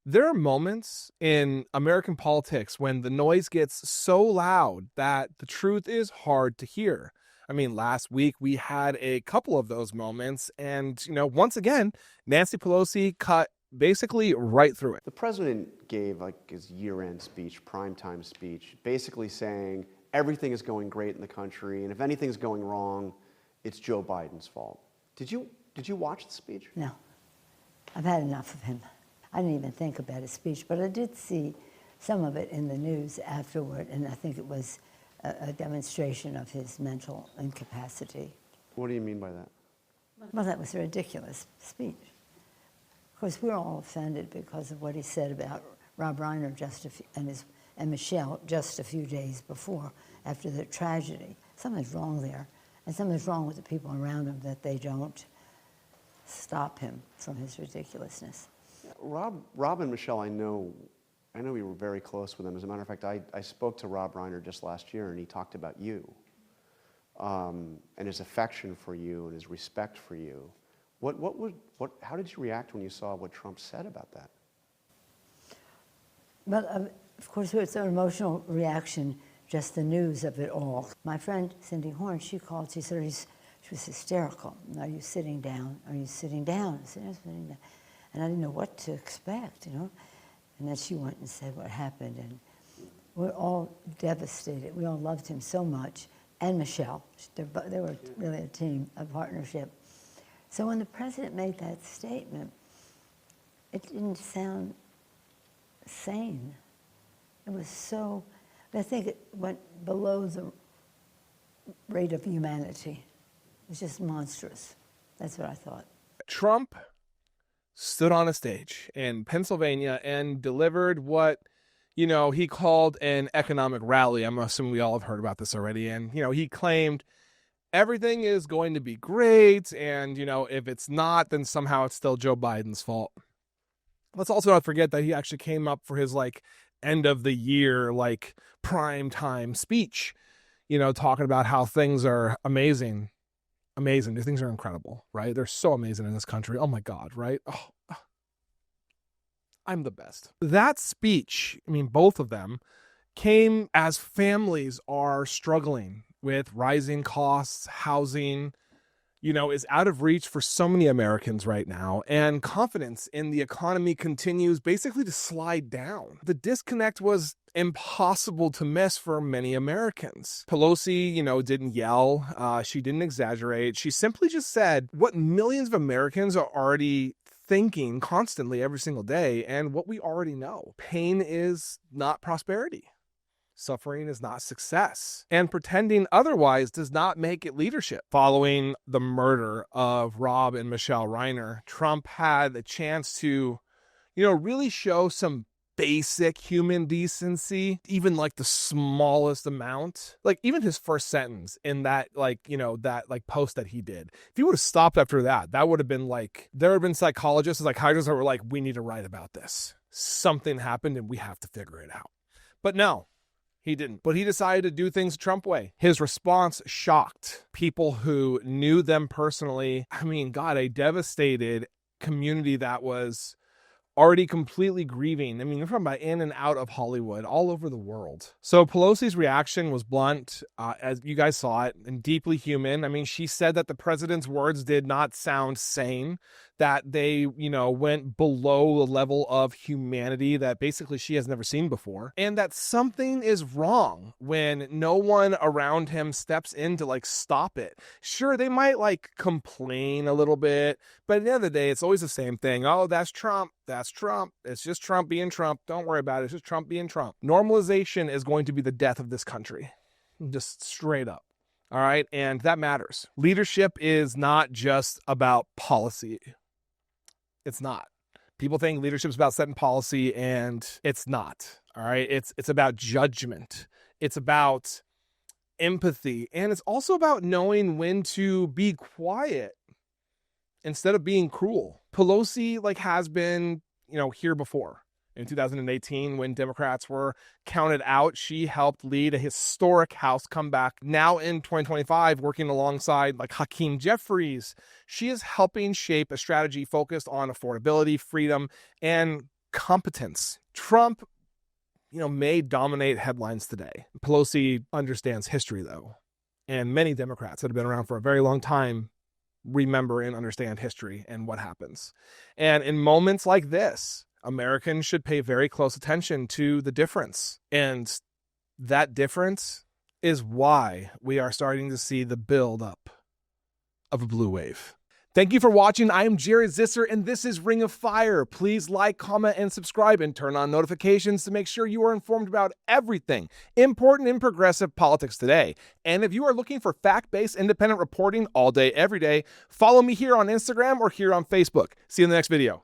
There are moments in American politics when the noise gets so loud that the truth is hard to hear. I mean, last week we had a couple of those moments, and, once again, Nancy Pelosi cut basically right through it. The president gave his year-end speech, primetime speech, basically saying everything is going great in the country, and if anything's going wrong, it's Joe Biden's fault. Did you watch the speech? No. I've had enough of him. I didn't even think about his speech, but I did see some of it in the news afterward, and I think it was a demonstration of his mental incapacity. What do you mean by that? Well, that was a ridiculous speech. Of course, we're all offended because of what he said about Rob Reiner and Michelle just a few days before, after the tragedy. Something's wrong there, and something's wrong with the people around him that they don't stop him from his ridiculousness. Rob and Michelle, I know we were very close with them. As a matter of fact, I spoke to Rob Reiner just last year, and he talked about you and his affection for you and his respect for you. How did you react when you saw what Trump said about that? Well, of course, it's an emotional reaction, just the news of it all. My friend Cindy Horn, she called, she said, she was hysterical. Are you sitting down? Are you sitting down? I said, I'm sitting down. And I didn't know what to expect, And then she went and said what happened, and we're all devastated. We all loved him so much, and Michelle. They were really a team, a partnership. So when the president made that statement, it didn't sound sane. It was so, I think it went below the rate of humanity. It was just monstrous. That's what I thought. Trump stood on a stage in Pennsylvania and delivered what, he called an economic rally. I'm assuming we all have heard about this already. And, he claimed everything is going to be great. And, if it's not, then somehow it's still Joe Biden's fault. Let's also not forget that he actually came up for his end of the year, prime time speech, talking about how things are amazing. Amazing. Things are incredible, right? They're so amazing in this country. Oh my God, right? Oh, I'm the best. That speech, both of them, came as families are struggling with rising costs, housing, is out of reach for so many Americans right now. And confidence in the economy continues basically to slide down. The disconnect was impossible to miss for many Americans. Pelosi, didn't yell. She didn't exaggerate. She simply just said what millions of Americans are already thinking constantly every single day, and what we already know. Pain is not prosperity. Suffering is not success. And pretending otherwise does not make it leadership. Following the murder of Rob and Michelle Reiner, Trump had a chance to, really show some basic human decency, even the smallest amount. Even his first sentence in that, that post that he did. If he would have stopped after that, that would have been there have been psychologists and psychiatrists that were we need to write about this. Something happened and we have to figure it out. But no. He didn't. But he decided to do things Trump way. His response shocked people who knew them personally. A devastated community that was already completely grieving. They're talking about in and out of Hollywood, all over the world. So Pelosi's reaction was blunt, as you guys saw it, and deeply human. She said that the president's words did not sound sane, that they, went below the level of humanity that basically she has never seen before, and that something is wrong when no one around him steps in to stop it. Sure, they might complain a little bit, but at the end of the day, it's always the same thing. Oh, that's Trump. That's Trump. It's just Trump being Trump. Don't worry about it. It's just Trump being Trump. Normalization is going to be the death of this country. Just straight up. All right. And that matters. Leadership is not just about policy. It's not. People think leadership is about setting policy, and it's not. All right. It's about judgment. It's about empathy. And it's also about knowing when to be quiet instead of being cruel. Pelosi has been, here before. In 2018, when Democrats were counted out, she helped lead a historic House comeback. Now in 2025, working alongside Hakeem Jeffries, she is helping shape a strategy focused on affordability, freedom, and incompetence. Trump, may dominate headlines today. Pelosi understands history, though. And many Democrats that have been around for a very long time remember and understand history and what happens. And in moments like this, Americans should pay very close attention to the difference. And that difference is why we are starting to see the build-up of a blue wave. Thank you for watching. I am Jared Zisser, and this is Ring of Fire. Please like, comment, and subscribe, and turn on notifications to make sure you are informed about everything important in progressive politics today. And if you are looking for fact-based independent reporting all day, every day, follow me here on Instagram or here on Facebook. See you in the next video.